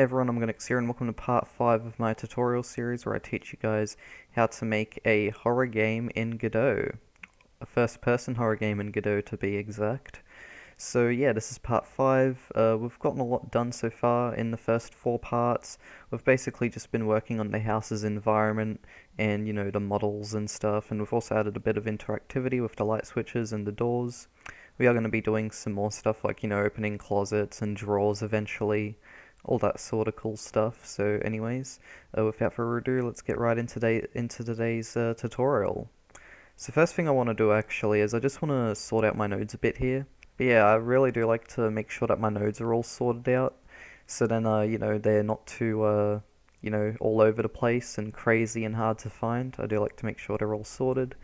Hey everyone, Omogonix here and welcome to part 5 of my tutorial series where I teach you guys how to make a horror game in Godot. A first-person horror game in Godot to be exact. So yeah, this is part 5. We've gotten a lot done so far in the first 4 parts. We've basically just been working on the house's environment and, you know, the models and stuff, and we've also added a bit of interactivity with the light switches and the doors. We are going to be doing some more stuff like, you know, opening closets and drawers eventually. All that sort of cool stuff. So anyways, without further ado, let's get right into today's tutorial. So first thing I want to do actually is I just want to sort out my nodes a bit here. But yeah, I really do like to make sure that my nodes are all sorted out. So then, you know, they're not too, you know, all over the place and crazy and hard to find. I do like to make sure they're all sorted.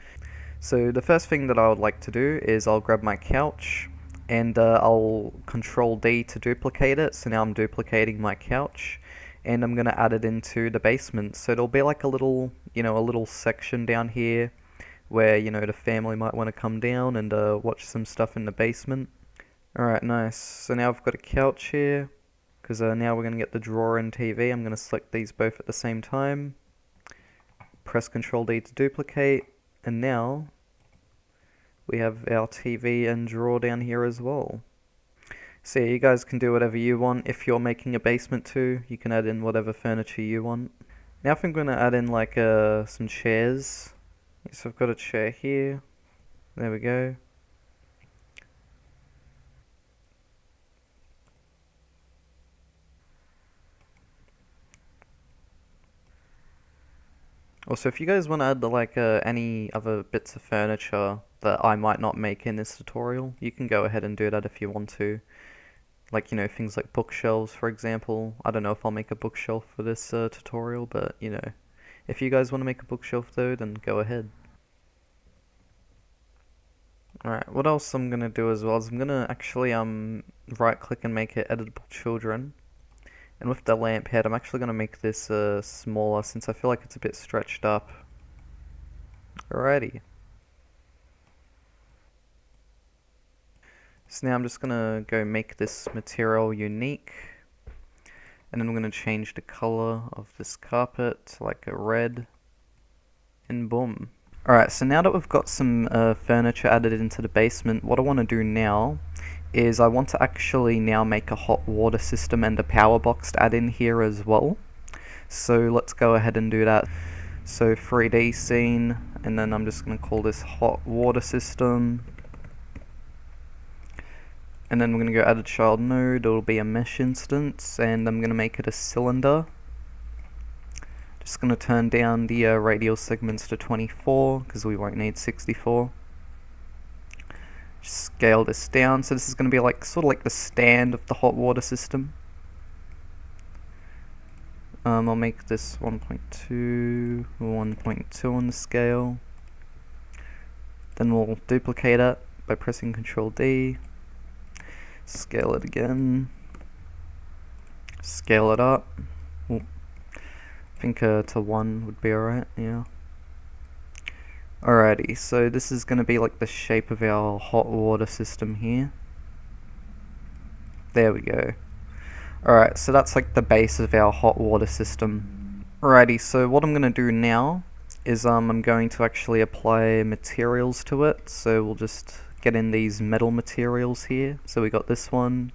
So the first thing that I would like to do is I'll grab my couch and I'll control D to duplicate it. So now I'm duplicating my couch and I'm gonna add it into the basement. So there'll be like a little, you know, a little section down here where, you know, the family might want to come down and watch some stuff in the basement. Alright, nice. So now I've got a couch here because now we're gonna get the drawer and TV. I'm gonna select these both at the same time. Press Control D to duplicate, and now we have our TV and drawer down here as well. So yeah, you guys can do whatever you want. If you're making a basement too, you can add in whatever furniture you want. Now if I'm going to add in like some chairs. So I've got a chair here. There we go. Also, if you guys want to add like any other bits of furniture that I might not make in this tutorial, you can go ahead and do that if you want to. Like, you know, things like bookshelves, for example. I don't know if I'll make a bookshelf for this tutorial, but, you know, if you guys want to make a bookshelf though, then go ahead. Alright, what else I'm going to do as well is I'm going to actually right click and make it editable children. And with the lamp head, I'm actually going to make this smaller since I feel like it's a bit stretched up. Alrighty. So now I'm just going to go make this material unique. And then I'm going to change the color of this carpet to like a red. And boom. Alright, so now that we've got some furniture added into the basement, what I want to do now is I want to actually now make a hot water system and a power box to add in here as well. So let's go ahead and do that. So 3D scene, and then I'm just going to call this hot water system. And then we're going to go add a child node. It'll be a mesh instance, and I'm going to make it a cylinder. Just going to turn down the radial segments to 24 because we won't need 64. Just scale this down. So this is going to be like sort of like the stand of the hot water system. I'll make this 1.2, 1.2 on the scale. Then we'll duplicate it by pressing Control D. Scale it again. Scale it up. Ooh. I think to 1 would be alright, yeah. Alrighty, so this is going to be like the shape of our hot water system here. There we go. Alright, so that's like the base of our hot water system. Alrighty, so what I'm going to do now is I'm going to actually apply materials to it. So we'll just get in these metal materials here. So we got this one,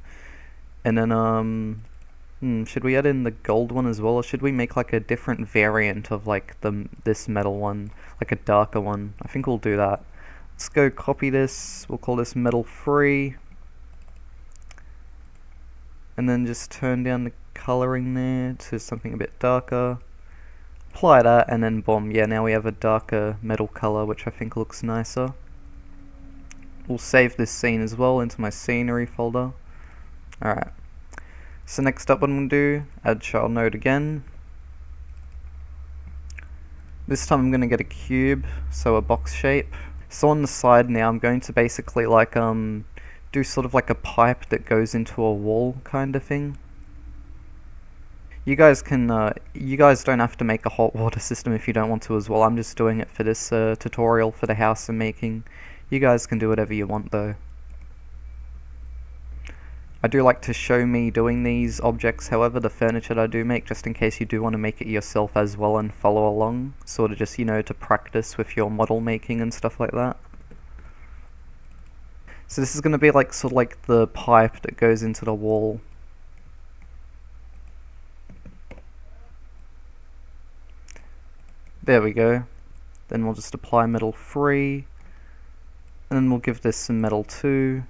and then should we add in the gold one as well, or should we make like a different variant of like this metal one, like a darker one? I think we'll do that. Let's go copy this. We'll call this metal free, and then just turn down the coloring there to something a bit darker. Apply that, and then boom. Yeah, now we have a darker metal color, which I think looks nicer. We'll save this scene as well into my scenery folder. Alright. So next up what I'm going to do, add child node again. This time I'm going to get a cube, so a box shape. So on the side now I'm going to basically like do sort of like a pipe that goes into a wall kind of thing. You guys can, you guys don't have to make a hot water system if you don't want to as well. I'm just doing it for this tutorial for the house I'm making. You guys can do whatever you want though. I do like to show me doing these objects, however, the furniture that I do make, just in case you do want to make it yourself as well and follow along, sort of just, you know, to practice with your model making and stuff like that. So this is going to be like sort of like the pipe that goes into the wall. There we go. Then we'll just apply metal 3, and then we'll give this some metal 2,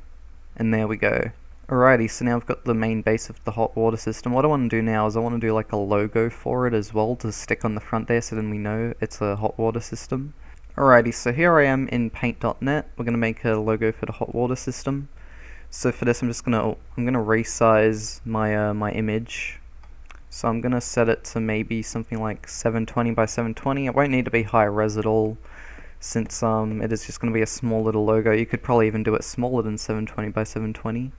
and there we go. Alrighty, so now I've got the main base of the hot water system. What I want to do now is I want to do like a logo for it as well to stick on the front there, so then we know it's a hot water system. Alrighty, so here I am in paint.net. We're going to make a logo for the hot water system. So for this I'm gonna resize my my image. So I'm gonna set it to maybe something like 720 by 720. It won't need to be high res at all, since it is just gonna be a small little logo. You could probably even do it smaller than 720 by 720.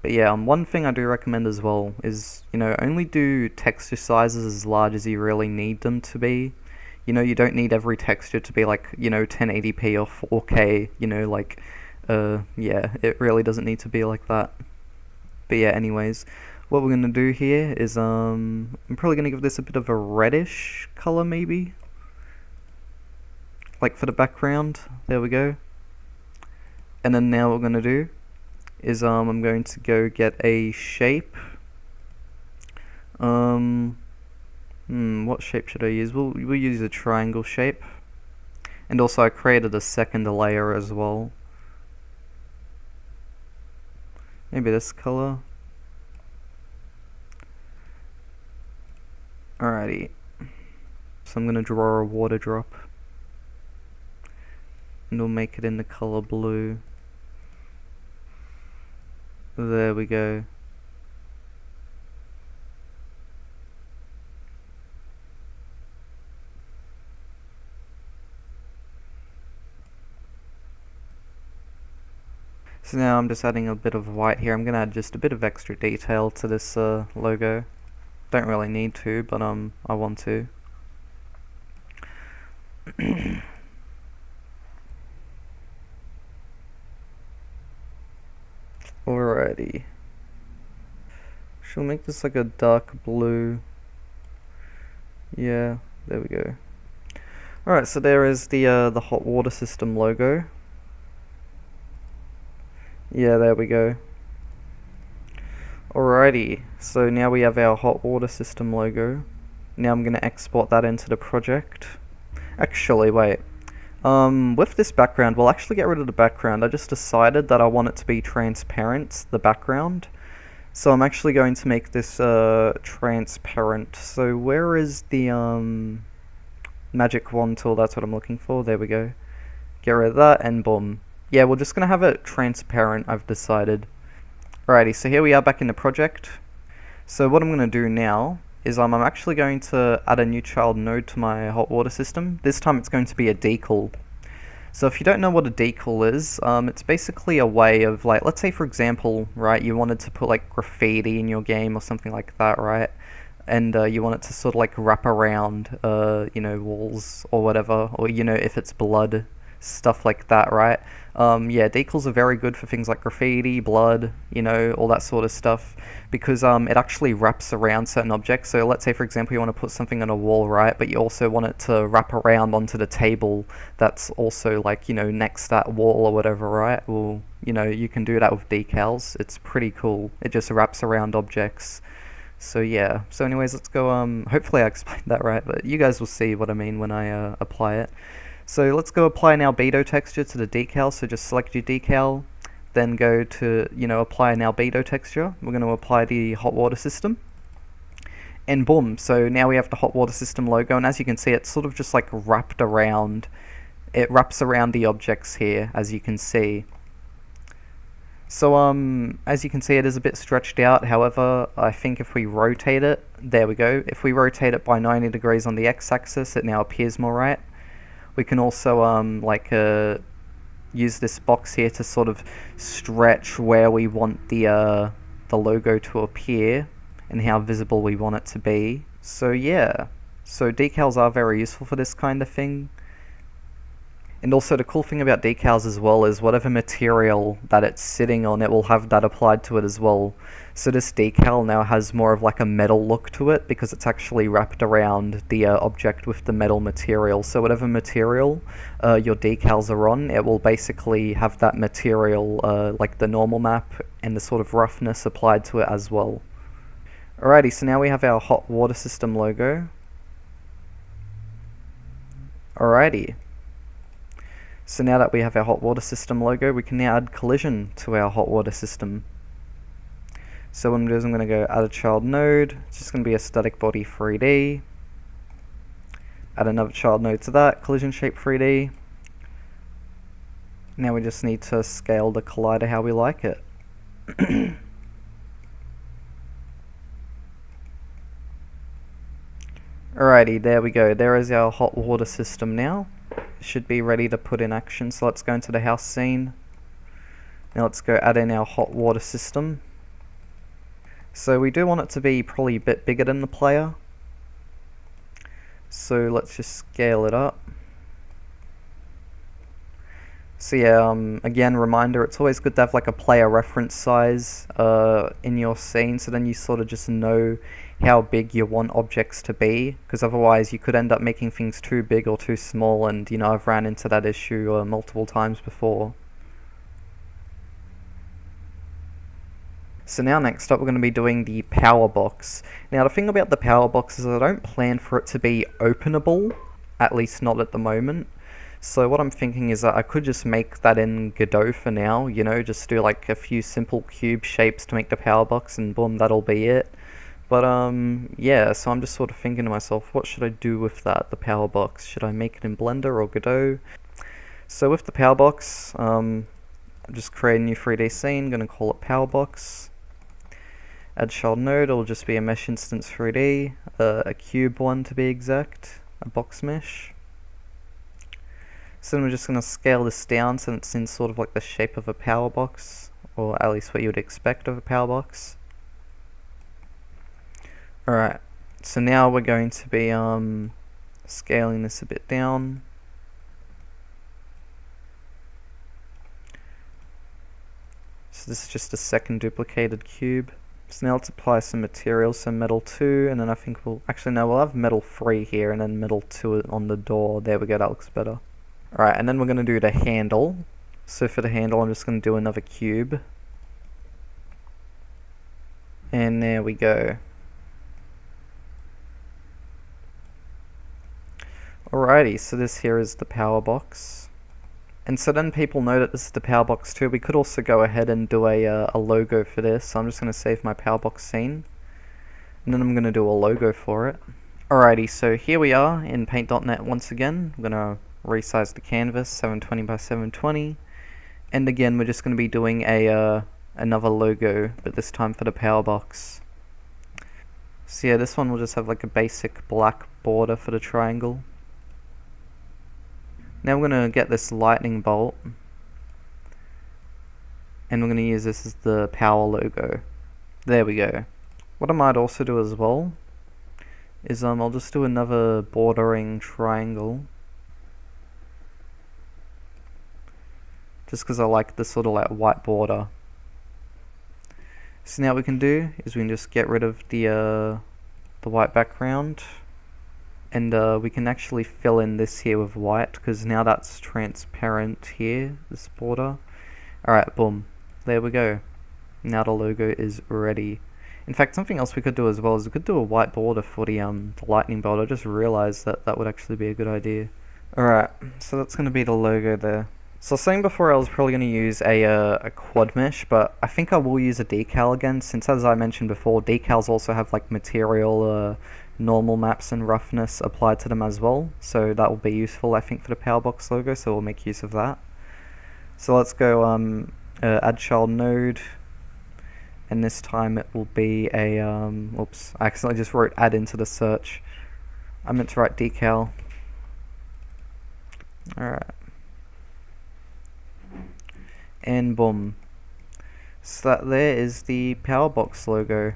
But yeah, one thing I do recommend as well is, you know, only do texture sizes as large as you really need them to be. You know, you don't need every texture to be like, you know, 1080p or 4K, you know, like, yeah, it really doesn't need to be like that. But yeah, anyways, what we're gonna do here is, I'm probably gonna give this a bit of a reddish color maybe. Like for the background, there we go. And then now what we're gonna do is I'm going to go get a shape. What shape should I use? We'll use a triangle shape. And also I created a second layer as well. Maybe this color. Alrighty. So I'm gonna draw a water drop. And we'll make it in the color blue. There we go. So now I'm just adding a bit of white here. I'm gonna add just a bit of extra detail to this logo. Don't really need to, but I want to. Alrighty. She'll make this like a dark blue. Yeah, there we go. Alright, so there is the hot water system logo. Yeah, there we go. Alrighty, so now we have our hot water system logo. Now I'm gonna export that into the project. Actually, wait. With this background, we'll actually get rid of the background. I just decided that I want it to be transparent, the background. So I'm actually going to make this transparent. So where is the magic wand tool? That's what I'm looking for. There we go. Get rid of that and boom. Yeah, we're just gonna have it transparent, I've decided. Alrighty, so here we are back in the project. So what I'm gonna do now is I'm actually going to add a new child node to my hot water system. This time it's going to be a decal. So if you don't know what a decal is, it's basically a way of, like, let's say for example, right, you wanted to put like graffiti in your game or something like that, right? And you want it to sort of like wrap around, you know, walls or whatever, or, you know, if it's blood, stuff like that, right? Yeah, decals are very good for things like graffiti, blood, you know, all that sort of stuff, because it actually wraps around certain objects. So let's say for example you want to put something on a wall, right, but you also want it to wrap around onto the table that's also, like, you know, next to that wall or whatever, right? Well, you know, you can do that with decals. It's pretty cool. It just wraps around objects. So yeah, so anyways, let's go, hopefully I explained that right, but you guys will see what I mean when I apply it. So let's go apply an albedo texture to the decal. So just select your decal, then go to, you know, apply an albedo texture. We're going to apply the hot water system. And boom, so now we have the hot water system logo, and as you can see, it's sort of just like wrapped around. It wraps around the objects here, as you can see. So as you can see, it is a bit stretched out. However, I think if we rotate it, there we go. If we rotate it by 90 degrees on the x-axis, it now appears more right. We can also use this box here to sort of stretch where we want the logo to appear and how visible we want it to be. So yeah, so decals are very useful for this kind of thing. And also the cool thing about decals as well is whatever material that it's sitting on, it will have that applied to it as well. So this decal now has more of like a metal look to it because it's actually wrapped around the object with the metal material. So whatever material your decals are on, it will basically have that material, like the normal map and the sort of roughness applied to it as well. Alrighty, so now we have our hot water system logo. Alrighty. So now that we have our hot water system logo, we can now add collision to our hot water system. So what I'm going to do is I'm going to go add a child node. It's just going to be a static body 3D. Add another child node to that, collision shape 3D. Now we just need to scale the collider how we like it. Alrighty, there we go. There is our hot water system now. It should be ready to put in action. So let's go into the house scene. Now let's go add in our hot water system. So we do want it to be probably a bit bigger than the player. So let's just scale it up. So yeah, again, reminder, it's always good to have like a player reference size in your scene, so then you sort of just know how big you want objects to be, because otherwise you could end up making things too big or too small, and you know, I've ran into that issue multiple times before. So now next up we're going to be doing the power box. Now the thing about the power box is I don't plan for it to be openable, at least not at the moment. So what I'm thinking is that I could just make that in Godot for now, you know, just do like a few simple cube shapes to make the power box and boom, that'll be it. But yeah, so I'm just sort of thinking to myself, what should I do with that, the power box? Should I make it in Blender or Godot? So with the power box, just create a new 3D scene, going to call it power box. Add child node, it'll just be a mesh instance 3D, a cube one to be exact, a box mesh. So then we're just going to scale this down so it's in sort of like the shape of a power box, or at least what you would expect of a power box. Alright, so now we're going to be scaling this a bit down. So this is just a second duplicated cube. So now let's apply some materials, so metal 2, and then I think we'll have metal 3 here, and then metal 2 on the door. There we go, that looks better. Alright, and then we're going to do the handle. So for the handle, I'm just going to do another cube. And there we go. Alrighty, so this here is the power box. And so then people know that this is the power box too. We could also go ahead and do a logo for this. So I'm just going to save my power box scene. And then I'm going to do a logo for it. Alrighty, so here we are in Paint.net once again. I'm going to resize the canvas 720 by 720, and again we're just going to be doing a another logo, but this time for the power box. So yeah, this one will just have like a basic black border for the triangle. Now we're going to get this lightning bolt, and we're going to use this as the power logo. There we go. What I might also do as well is I'll just do another bordering triangle, just because I like this sort of like white border. So now what we can do is we can just get rid of the white background, and we can actually fill in this here with white, because now that's transparent here, this border. Alright, boom. There we go. Now the logo is ready. In fact, something else we could do as well is we could do a white border for the lightning bolt. I just realized that that would actually be a good idea. Alright, so that's going to be the logo there. So I was saying before I was probably going to use a quad mesh, but I think I will use a decal again, since as I mentioned before, decals also have like material, normal maps and roughness applied to them as well. So that will be useful, I think, for the power box logo, so we'll make use of that. So let's go add child node, and this time it will be a, oops, I accidentally just wrote add into the search. I meant to write decal. Alright. And boom. So that there is the power box logo.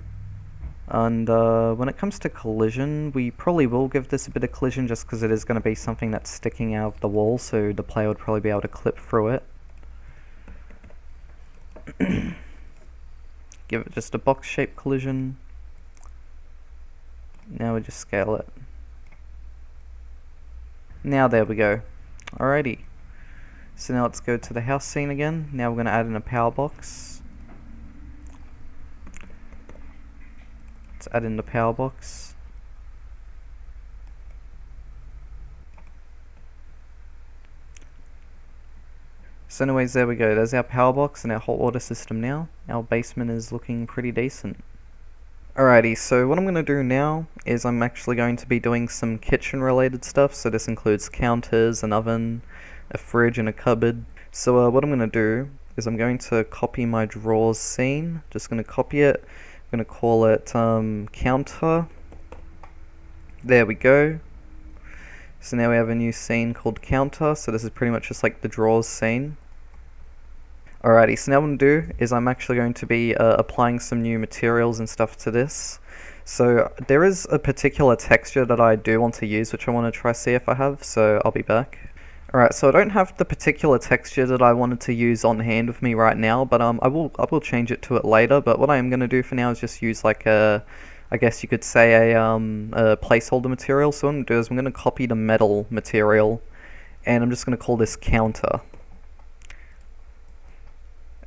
And when it comes to collision, we probably will give this a bit of collision just because it is going to be something that's sticking out of the wall, so the player would probably be able to clip through it. Give it just a box-shaped collision. Now we just scale it. Now there we go. Alrighty. So now let's go to the house scene again. Now we're going to add in a power box. Let's add in the power box. So anyways, there we go. There's our power box and our hot water system now. Our basement is looking pretty decent. Alrighty, so what I'm going to do now is I'm actually going to be doing some kitchen related stuff. So this includes counters, an oven, a fridge and a cupboard. So what I'm going to do is I'm going to copy my drawers scene. Just going to copy it. I'm going to call it counter. There we go. So now we have a new scene called counter. So this is pretty much just like the drawers scene. Alrighty, so now what I'm going to do is I'm actually going to be applying some new materials and stuff to this. So there is a particular texture that I do want to use, which I want to try see if I have, so I'll be back. Alright, so I don't have the particular texture that I wanted to use on hand with me right now, but I will change it to it later. But what I am going to do for now is just use like a, I guess you could say a placeholder material. So what I'm going to do is I'm going to copy the metal material, and I'm just going to call this counter.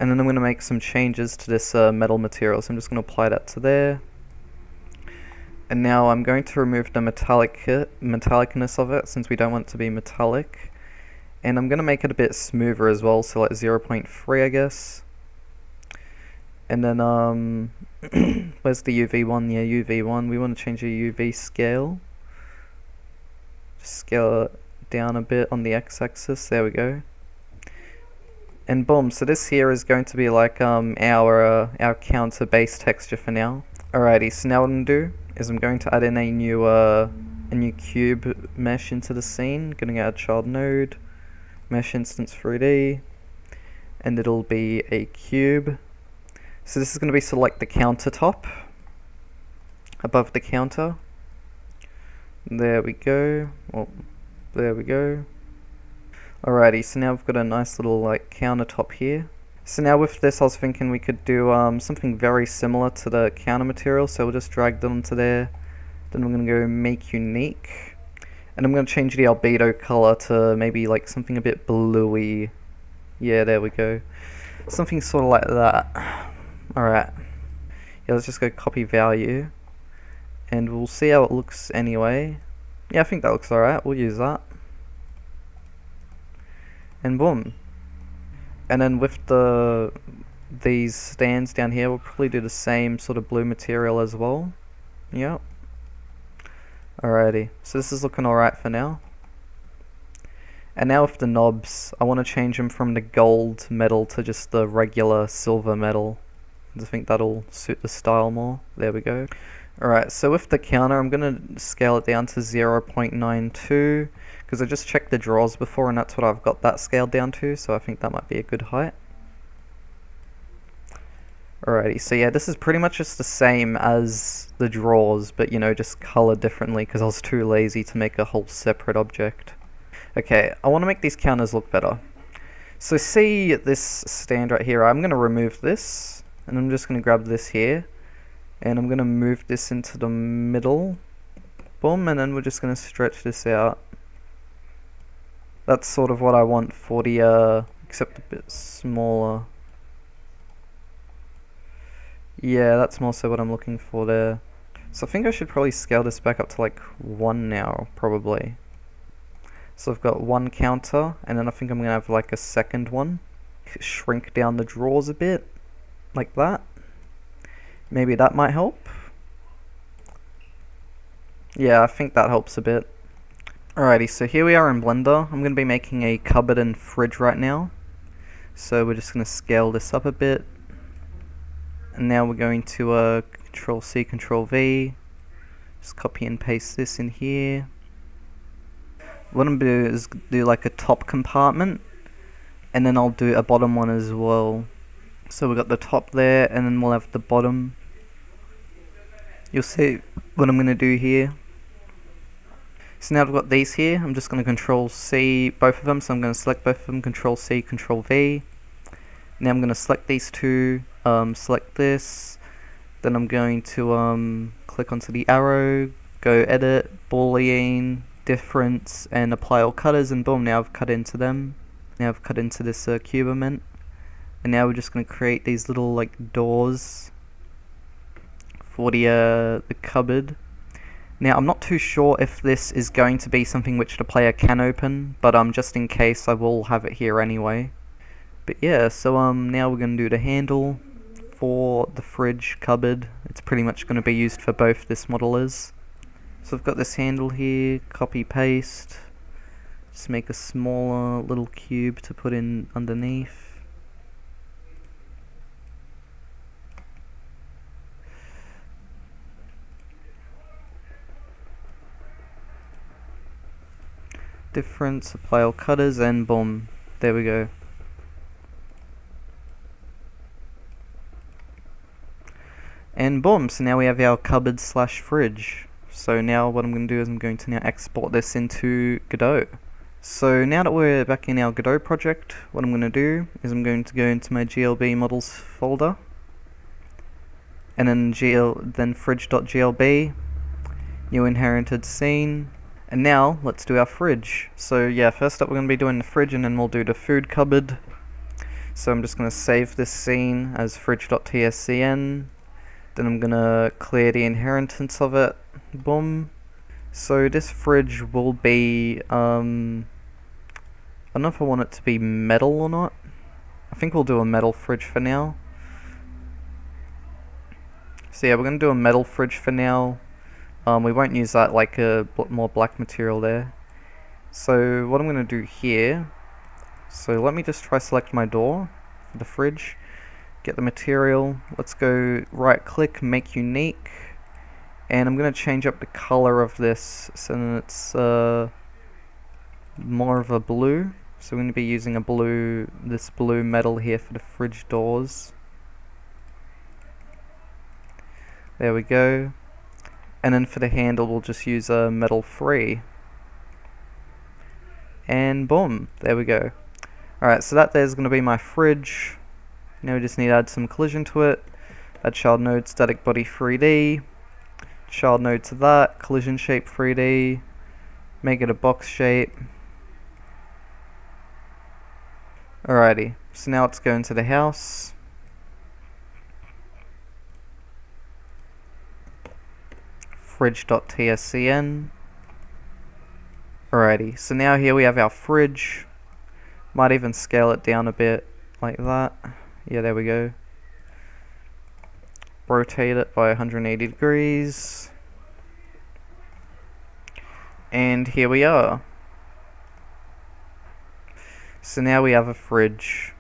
And then I'm going to make some changes to this metal material. So I'm just going to apply that to there. And now I'm going to remove the metallicness of it, since we don't want it to be metallic. And I'm going to make it a bit smoother as well, so like 0.3 I guess. And then where's the UV one? Yeah, UV one. We want to change the UV scale. Just scale it down a bit on the x-axis. There we go. And boom, so this here is going to be like our counter base texture for now. Alrighty, so now what I'm going to do is I'm going to add in a new cube mesh into the scene. Going to add child node, mesh instance 3D, and it'll be a cube. So this is going to be sort of like the countertop above the counter. There we go. Well, there we go. Alrighty, so now we've got a nice little like countertop here. So now with this I was thinking we could do something very similar to the counter material, so we'll just drag that onto there. Then we're going to go make unique. And I'm going to change the albedo color to maybe like something a bit bluey. Yeah, there we go. Something sort of like that. Alright. Yeah, let's just go copy value. And we'll see how it looks anyway. Yeah, I think that looks alright. We'll use that. And boom. And then with these stands down here, we'll probably do the same sort of blue material as well. Yep. Alrighty. So this is looking alright for now. And now with the knobs, I want to change them from the gold metal to just the regular silver metal. I think that'll suit the style more. There we go. Alright, so with the counter, I'm going to scale it down to 0.92. Because I just checked the drawers before and that's what I've got that scaled down to, so I think that might be a good height. Alrighty, so yeah, this is pretty much just the same as the drawers, but you know, just colored differently because I was too lazy to make a whole separate object. Okay, I want to make these counters look better. So see this stand right here, I'm going to remove this, and I'm just going to grab this here, and I'm going to move this into the middle. Boom, and then we're just going to stretch this out. That's sort of what I want for the, except a bit smaller. Yeah, that's more so what I'm looking for there. So I think I should probably scale this back up to like 1 now, probably. So I've got 1 counter, and then I think I'm going to have like a second one. Shrink down the drawers a bit, like that. Maybe that might help. Yeah, I think that helps a bit. Alrighty, so here we are in Blender. I'm going to be making a cupboard and fridge right now. So we're just going to scale this up a bit. And now we're going to Control C, Control V. Just copy and paste this in here. What I'm going to do is do like a top compartment. And then I'll do a bottom one as well. So we've got the top there, and then we'll have the bottom. you'll see what I'm going to do here. So now I've got these here, I'm just going to Control C both of them, so I'm going to select both of them, Control C, Control V. Now I'm going to select these two, select this, then I'm going to click onto the arrow, go Edit, Boolean, Difference, and apply all cutters, and boom, now I've cut into them. Now I've cut into this cube I meant. And now we're just going to create these little like doors for the cupboard. Now I'm not too sure if this is going to be something which the player can open, but just in case I will have it here anyway. But yeah, so now we're going to do the handle for the fridge cupboard. It's pretty much going to be used for both this model is. So I've got this handle here, copy paste, just make a smaller little cube to put in underneath. Difference, apply all cutters, and boom, there we go. And boom, so now we have our cupboard slash fridge. So now what I'm going to do is I'm going to now export this into Godot. So now that we're back in our Godot project, what I'm going to do is I'm going to go into my GLB models folder, and then fridge.glb, new inherited scene. And now, let's do our fridge. So yeah, first up we're going to be doing the fridge, and then we'll do the food cupboard. So I'm just going to save this scene as fridge.tscn. Then I'm going to clear the inheritance of it. Boom. So this fridge will be, I don't know if I want it to be metal or not. I think we'll do a metal fridge for now. So yeah, we're going to do a metal fridge for now. We won't use that like a more black material there. So what I'm going to do here, so let me just try select my door for the fridge, get the material, let's go right click, make unique, and I'm going to change up the color of this so that it's more of a blue. So we're going to be using this blue metal here for the fridge doors. There we go. And then for the handle we'll just use a metal free. And boom, there we go. Alright, so that there's going to be my fridge. Now we just need to add some collision to it. Add child node static body 3D. Child node to that, collision shape 3D. Make it a box shape. Alrighty, so now let's go into the house. Fridge.tscn. Alrighty, so now here we have our fridge. Might even scale it down a bit like that. Yeah, there we go. Rotate it by 180 degrees. And here we are. So now we have a fridge.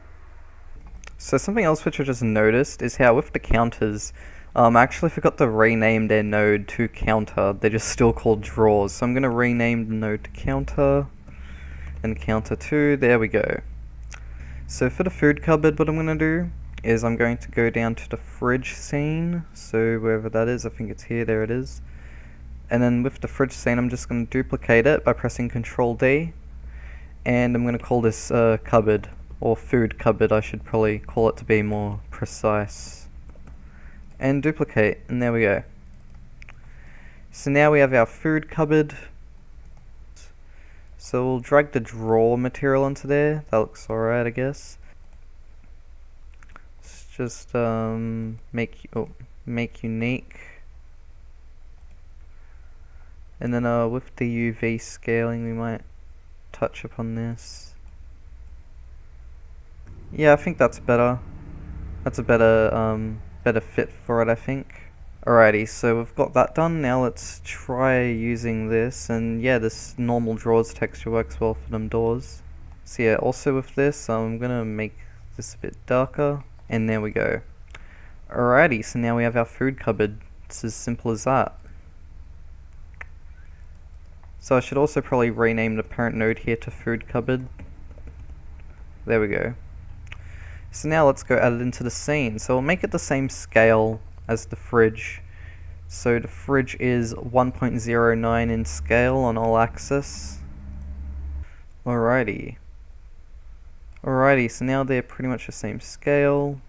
So something else which I just noticed is how with the counters, I actually forgot to rename their node to counter. They're just still called drawers. So I'm going to rename the node to counter and counter 2. There we go. So for the food cupboard, what I'm going to do is I'm going to go down to the fridge scene. So wherever that is, I think it's here. There it is. And then with the fridge scene, I'm just going to duplicate it by pressing Control D. And I'm going to call this cupboard, or food cupboard. I should probably call it to be more precise. And duplicate, and there we go. So now we have our food cupboard. So we'll drag the drawer material into there. That looks alright, I guess. Let's just make unique. And then with the UV scaling we might touch upon this. Yeah, I think that's better. That's a better fit for it, I think. Alrighty, so we've got that done. Now let's try using this, and yeah, this normal drawers texture works well for them doors. So yeah, also with this, I'm gonna make this a bit darker, and there we go. Alrighty, so now we have our food cupboard. It's as simple as that. So I should also probably rename the parent node here to food cupboard. There we go. So now let's go add it into the scene. So we'll make it the same scale as the fridge. So the fridge is 1.09 in scale on all axis. Alrighty. Alrighty, so now they're pretty much the same scale.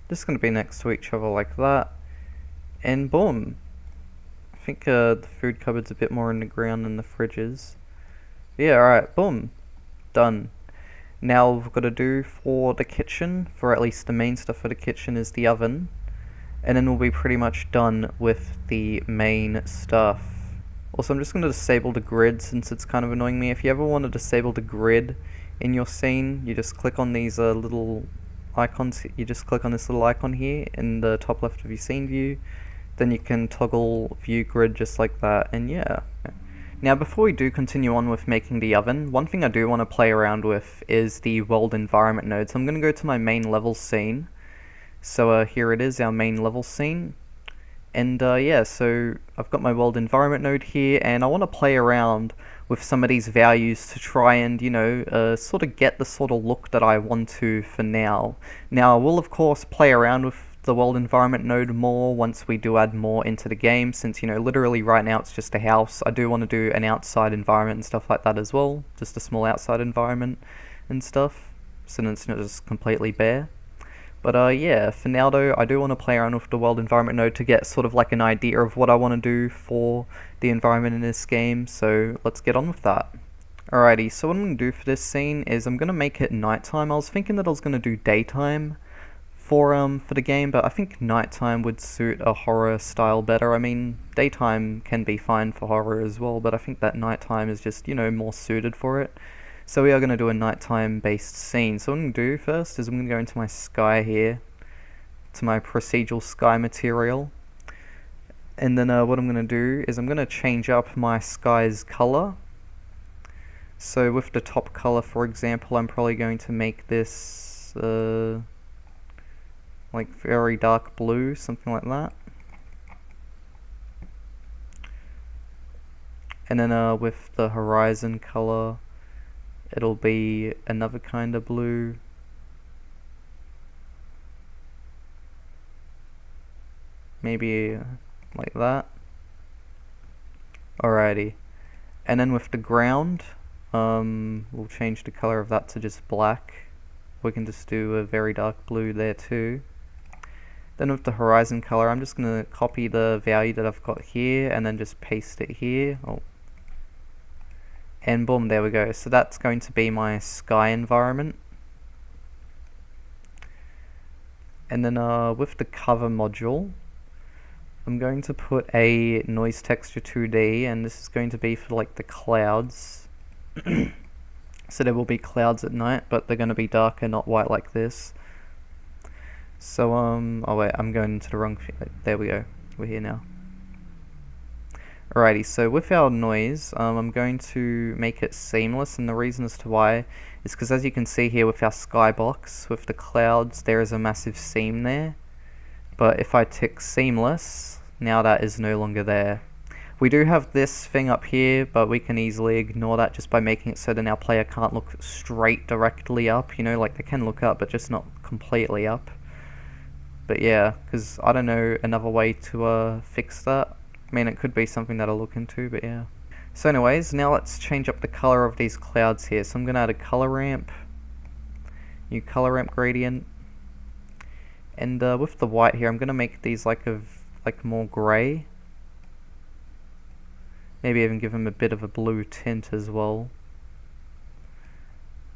Just going to be next to each other like that. And boom. I think the food cupboard's a bit more in the ground than the fridge is. Yeah, alright, boom. Done. Now what we've got to do for the kitchen, for at least the main stuff for the kitchen, is the oven. And then we'll be pretty much done with the main stuff. Also, I'm just going to disable the grid since it's kind of annoying me. If you ever want to disable the grid in your scene, you just click on these little icons. You just click on this little icon here in the top left of your scene view. Then you can toggle view grid just like that, and yeah. Now before we do continue on with making the oven, one thing I do want to play around with is the world environment node. So I'm going to go to my main level scene. So here it is, our main level scene. And yeah, so I've got my world environment node here, and I want to play around with some of these values to try and, you know, sort of get the sort of look that I want to for now. Now, I will of course play around with the world environment node more once we do add more into the game, since, you know, literally right now it's just a house. I do want to do an outside environment and stuff like that as well, just a small outside environment and stuff, so it's not just completely bare. But yeah, for now though, I do want to play around with the world environment node to get sort of like an idea of what I want to do for the environment in this game, so let's get on with that. Alrighty, so what I'm going to do for this scene is I'm going to make it nighttime. I was thinking that I was going to do daytime for the game, but I think nighttime would suit a horror style better. I mean, daytime can be fine for horror as well, but I think that nighttime is just, you know, more suited for it. So we are going to do a nighttime based scene. So what I'm going to do first is I'm going to go into my sky here, to my procedural sky material. And then what I'm going to do is I'm going to change up my sky's color. So with the top color, for example, I'm probably going to make this like very dark blue, something like that. And then with the horizon color, it'll be another kind of blue. Maybe like that. Alrighty. And then with the ground, we'll change the color of that to just black. We can just do a very dark blue there too. Then with the horizon color, I'm just going to copy the value that I've got here and then just paste it here. Oh. And boom, there we go. So that's going to be my sky environment. And then with the cover module, I'm going to put a noise texture 2D, and this is going to be for like the clouds. So there will be clouds at night, but they're going to be darker, not white like this. So oh wait, I'm going into the wrong there we go, we're here now. Alrighty, so with our noise, I'm going to make it seamless, and the reason as to why is because, as you can see here with our skybox, with the clouds, there is a massive seam there. But if I tick seamless, now that is no longer there. We do have this thing up here, but we can easily ignore that just by making it so that our player can't look straight directly up, you know, like they can look up, but just not completely up. But yeah, because I don't know another way to fix that. I mean, it could be something that I'll look into, but yeah. So anyways, now let's change up the color of these clouds here. So I'm going to add a color ramp, new color ramp gradient. And with the white here, I'm going to make these like more gray. Maybe even give them a bit of a blue tint as well.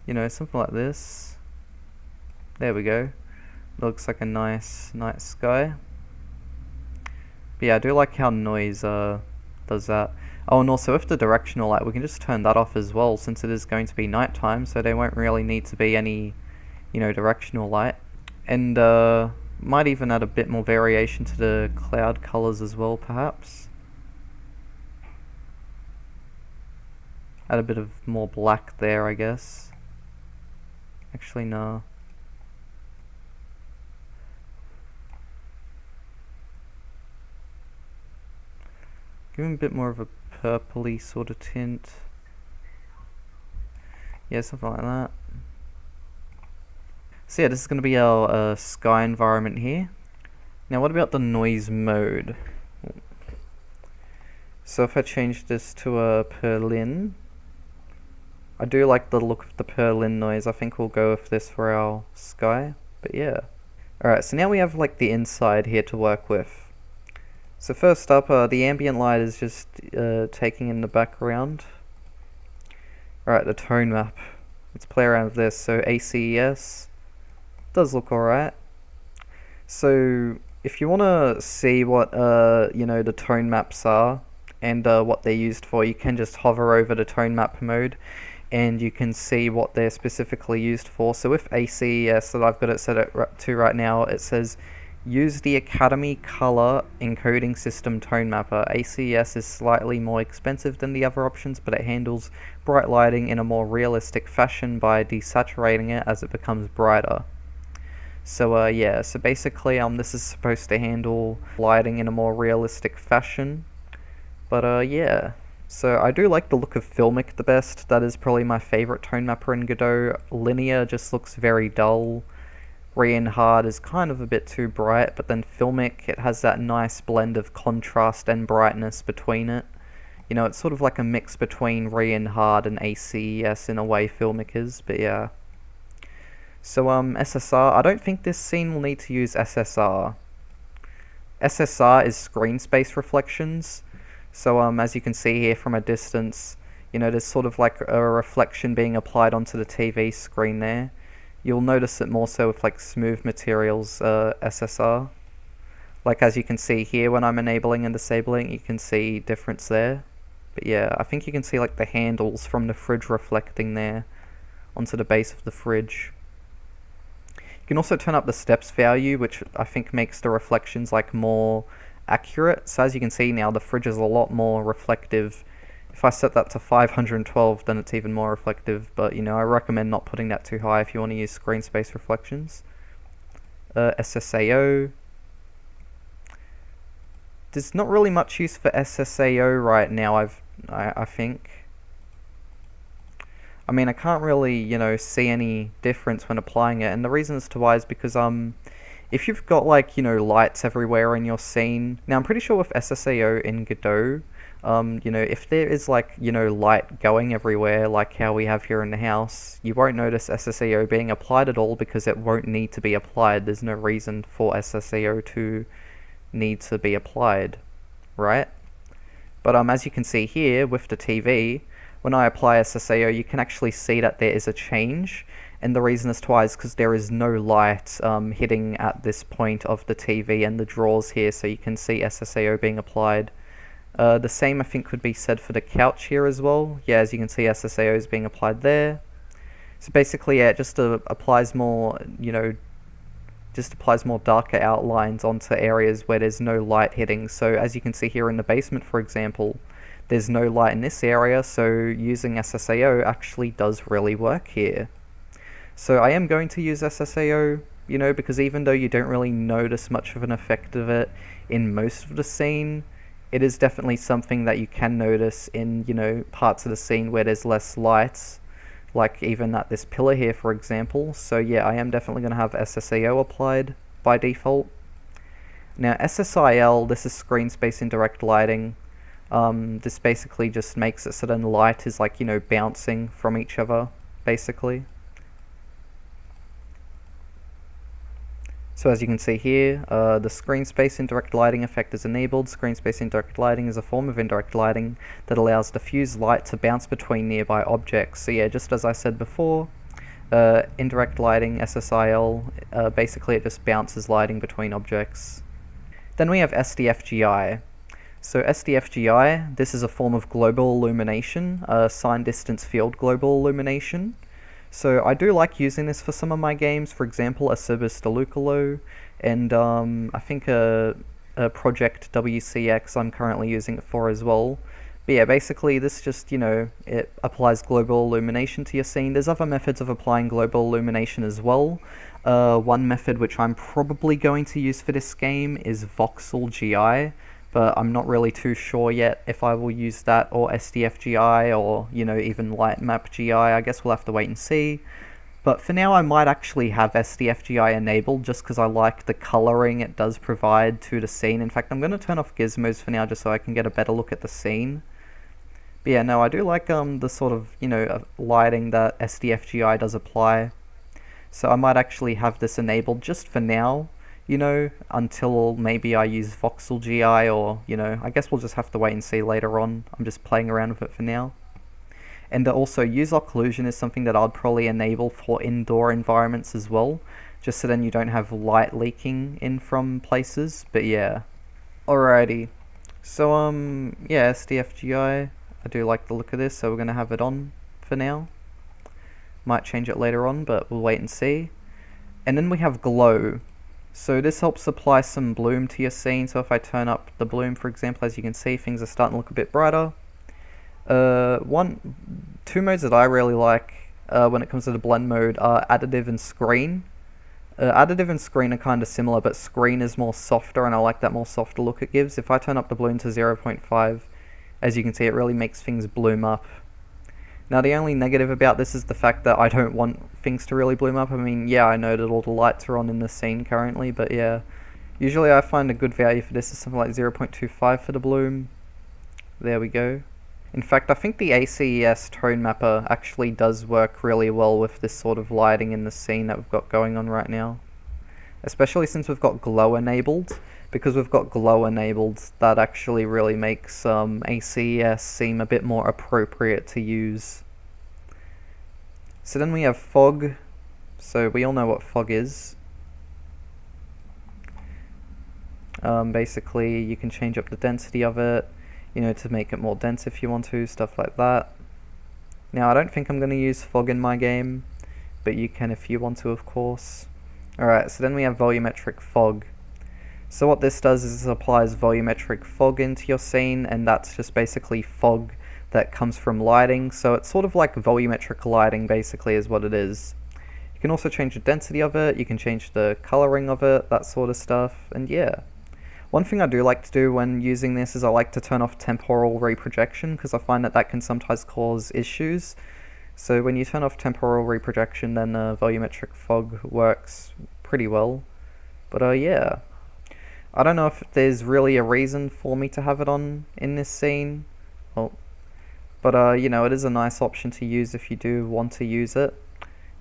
You know, something like this. There we go. Looks like a nice night sky. But yeah, I do like how noise does that. Oh, and also with the directional light, we can just turn that off as well, since it is going to be nighttime, so there won't really need to be any, you know, directional light. And might even add a bit more variation to the cloud colors as well, perhaps. Add a bit of more black there, I guess. Actually, no. Give him a bit more of a purpley sort of tint. Yeah, something like that. So yeah, this is going to be our sky environment here. Now what about the noise mode? So if I change this to a Perlin, I do like the look of the Perlin noise. I think we'll go with this for our sky, but yeah. Alright, so now we have like the inside here to work with. So first up, the ambient light is just taking in the background. Alright, the tone map. Let's play around with this. So ACES does look alright. So if you want to see what the tone maps are and what they're used for, you can just hover over the tone map mode and you can see what they're specifically used for. So with ACES that I've got it set to right now, it says use the Academy Color Encoding System Tone Mapper. ACES is slightly more expensive than the other options, but it handles bright lighting in a more realistic fashion by desaturating it as it becomes brighter. So yeah, so basically this is supposed to handle lighting in a more realistic fashion. But yeah. So I do like the look of Filmic the best. That is probably my favorite tone mapper in Godot. Linear just looks very dull. Hard is kind of a bit too bright, but then Filmic, it has that nice blend of contrast and brightness between it. You know, it's sort of like a mix between Hard and ACES in a way Filmic is, but yeah. So SSR, I don't think this scene will need to use SSR. SSR is screen space reflections. So as you can see here from a distance, you know, there's sort of like a reflection being applied onto the TV screen there. You'll notice it more so with like smooth materials SSR. Like as you can see here when I'm enabling and disabling, you can see difference there. But yeah, I think you can see like the handles from the fridge reflecting there onto the base of the fridge. You can also turn up the steps value, which I think makes the reflections like more accurate. So as you can see now, the fridge is a lot more reflective. If I set that to 512, then it's even more reflective, but you know, I recommend not putting that too high if you want to use screen space reflections. SSAO. There's not really much use for SSAO right now, I think. I mean, I can't really, you know, see any difference when applying it, and the reason as to why is because if you've got like, you know, lights everywhere in your scene. Now I'm pretty sure with SSAO in Godot, you know, if there is like, you know, light going everywhere like how we have here in the house, you won't notice SSAO being applied at all because it won't need to be applied. There's no reason for SSAO to need to be applied, right? But as you can see here with the TV, when I apply SSAO, you can actually see that there is a change. And the reason as to why is because there is no light hitting at this point of the TV and the drawers here, so you can see SSAO being applied. The same I think could be said for the couch here as well. Yeah, as you can see, SSAO is being applied there. So basically, yeah, it just applies more, you know, just applies more darker outlines onto areas where there's no light hitting. So as you can see here in the basement, for example, there's no light in this area, so using SSAO actually does really work here. So I am going to use SSAO, you know, because even though you don't really notice much of an effect of it in most of the scene, it is definitely something that you can notice in, you know, parts of the scene where there's less lights, like even at this pillar here, for example. So yeah, I am definitely going to have SSAO applied by default. Now SSIL, this is screen space indirect lighting. This basically just makes it so then light is like, you know, bouncing from each other, basically. So as you can see here, the screen space indirect lighting effect is enabled. Screen space indirect lighting is a form of indirect lighting that allows diffuse light to bounce between nearby objects. So yeah, just as I said before, indirect lighting, SSIL, basically it just bounces lighting between objects. Then we have SDFGI. So SDFGI, this is a form of global illumination, sign distance field global illumination. So I do like using this for some of my games, for example, Acibis Delucolo, and I think a Project WCX I'm currently using it for as well. But yeah, basically this just, you know, it applies global illumination to your scene. There's other methods of applying global illumination as well. One method which I'm probably going to use for this game is Voxel GI. But I'm not really too sure yet if I will use that or SDFGI or, you know, even Lightmap GI. I guess we'll have to wait and see. But for now I might actually have SDFGI enabled just because I like the colouring it does provide to the scene. In fact, I'm going to turn off gizmos for now just so I can get a better look at the scene. But yeah, no, I do like the sort of, lighting that SDFGI does apply. So I might actually have this enabled just for now, until maybe I use Voxel GI or, I guess we'll just have to wait and see later on. I'm just playing around with it for now. And also, use occlusion is something that I'd probably enable for indoor environments as well, just so then you don't have light leaking in from places, but yeah. Alrighty. So, yeah, SDFGI, I do like the look of this, so we're going to have it on for now. Might change it later on, but we'll wait and see. And then we have glow. So this helps apply some bloom to your scene, so if I turn up the bloom, for example, as you can see, things are starting to look a bit brighter. Two modes that I really like when it comes to the blend mode are additive and screen. Additive and screen are kind of similar, but screen is more softer, and I like that more softer look it gives. If I turn up the bloom to 0.5, as you can see, it really makes things bloom up. Now the only negative about this is the fact that I don't want things to really bloom up. I mean, yeah, I know that all the lights are on in the scene currently, but yeah. Usually I find a good value for this is something like 0.25 for the bloom. There we go. In fact, I think the ACES tone mapper actually does work really well with this sort of lighting in the scene that we've got going on right now. Especially since we've got glow enabled. Because we've got glow enabled, that actually really makes ACES seem a bit more appropriate to use. So then we have fog. So we all know what fog is. Basically, you can change up the density of it, to make it more dense if you want to, stuff like that. Now, I don't think I'm going to use fog in my game, but you can if you want to, of course. Alright, so then we have volumetric fog. So what this does is it applies volumetric fog into your scene, and that's just basically fog that comes from lighting. So it's sort of like volumetric lighting, basically, is what it is. You can also change the density of it, you can change the coloring of it, that sort of stuff, and yeah. One thing I do like to do when using this is I like to turn off temporal reprojection, because I find that can sometimes cause issues. So when you turn off temporal reprojection, then volumetric fog works pretty well. But yeah. I don't know if there's really a reason for me to have it on in this scene. But it is a nice option to use if you do want to use it.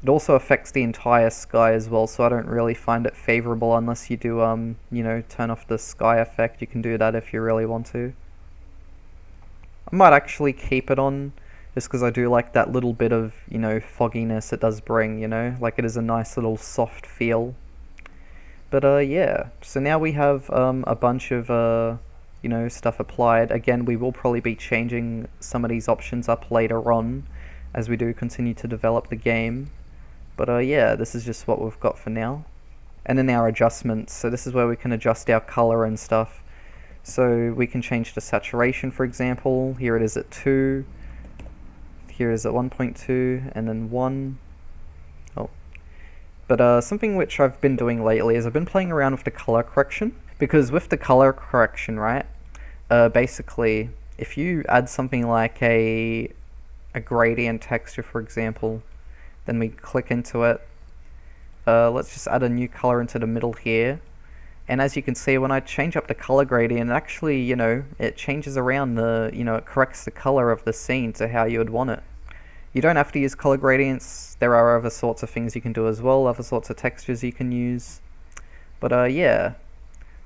It also affects the entire sky as well, so I don't really find it favorable unless you do, turn off the sky effect. You can do that if you really want to. I might actually keep it on, just because I do like that little bit of, fogginess it does bring, like it is a nice little soft feel. But yeah, so now we have a bunch of, stuff applied. Again, we will probably be changing some of these options up later on, as we do continue to develop the game. But yeah, this is just what we've got for now. And then our adjustments, so this is where we can adjust our color and stuff. So we can change the saturation, for example. Here it is at 2. Here it is at 1.2, and then 1. But something which I've been doing lately is I've been playing around with the color correction. Because with the color correction, right, basically, if you add something like a gradient texture, for example, then we click into it. Let's just add a new color into the middle here. And as you can see, when I change up the color gradient, it actually, it changes around it corrects the color of the scene to how you would want it. You don't have to use color gradients. There are other sorts of things you can do as well, other sorts of textures you can use. But yeah.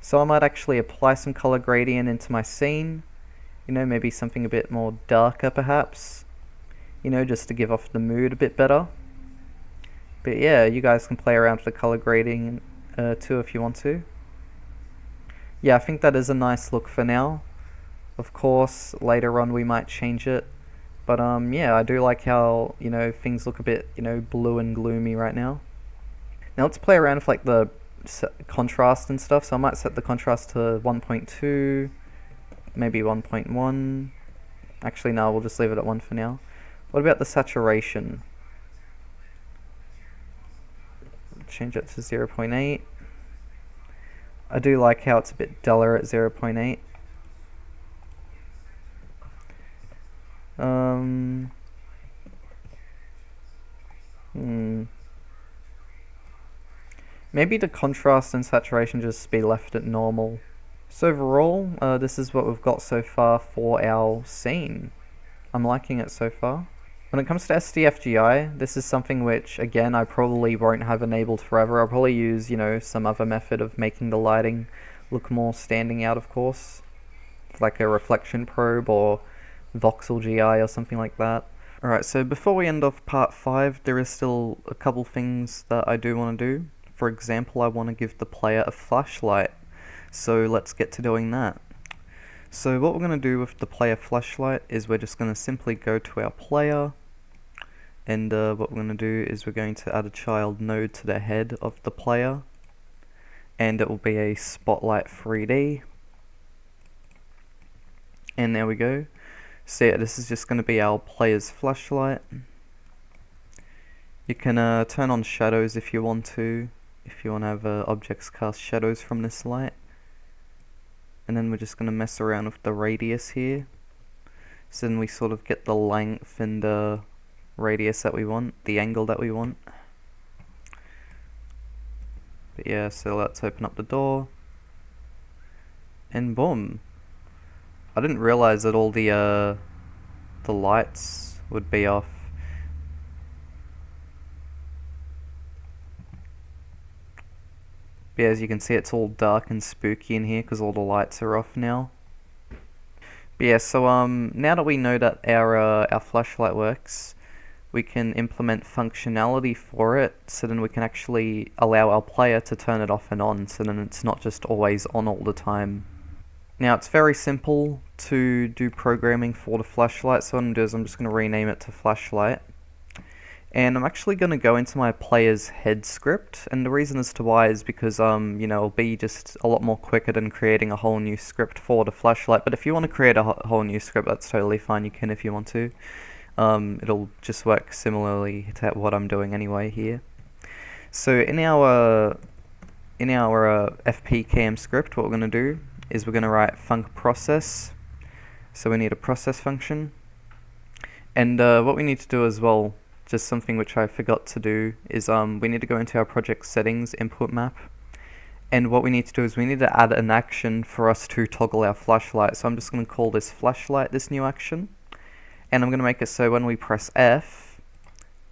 So I might actually apply some color gradient into my scene. Maybe something a bit more darker perhaps. Just to give off the mood a bit better. But yeah, you guys can play around with the color grading too if you want to. Yeah, I think that is a nice look for now. Of course, later on we might change it. But yeah, I do like how, things look a bit, blue and gloomy right now. Now let's play around with like the contrast and stuff. So I might set the contrast to 1.2, maybe 1.1. Actually, no, we'll just leave it at 1 for now. What about the saturation? Change it to 0.8. I do like how it's a bit duller at 0.8. Maybe the contrast and saturation just be left at normal. So overall, this is what we've got so far for our scene. I'm liking it so far. When it comes to SDFGI, this is something which, again, I probably won't have enabled forever. I'll probably use, some other method of making the lighting look more standing out, of course. Like a reflection probe or voxel GI or something like that. Alright, so before we end off part 5, there is still a couple things that I do want to do. For example, I want to give the player a flashlight. So let's get to doing that. So what we're going to do with the player flashlight is we're just going to simply go to our player, and what we're going to do is we're going to add a child node to the head of the player, and it will be a spotlight 3D. And there we go. So yeah, this is just going to be our player's flashlight. You can turn on shadows if you want to have objects cast shadows from this light. And then we're just going to mess around with the radius here. So then we sort of get the length and radius that we want, the angle that we want. But yeah, so let's open up the door. And boom. I didn't realize that all the lights would be off. But yeah, as you can see, it's all dark and spooky in here because all the lights are off now. But yeah, so now that we know that our flashlight works, we can implement functionality for it, so then we can actually allow our player to turn it off and on, so then it's not just always on all the time. Now it's very simple to do programming for the flashlight, so what I'm going to do is I'm just going to rename it to flashlight. And I'm actually going to go into my player's head script, and the reason as to why is because, it'll be just a lot more quicker than creating a whole new script for the flashlight. But if you want to create a whole new script, that's totally fine, you can if you want to. It'll just work similarly to what I'm doing anyway here. So in our fpcam script, what we're going to do is we're going to write func process. So we need a process function. And what we need to do as well, just something which I forgot to do, is we need to go into our project settings input map, and what we need to do is we need to add an action for us to toggle our flashlight. So I'm just going to call this flashlight, this new action, and I'm going to make it so when we press F,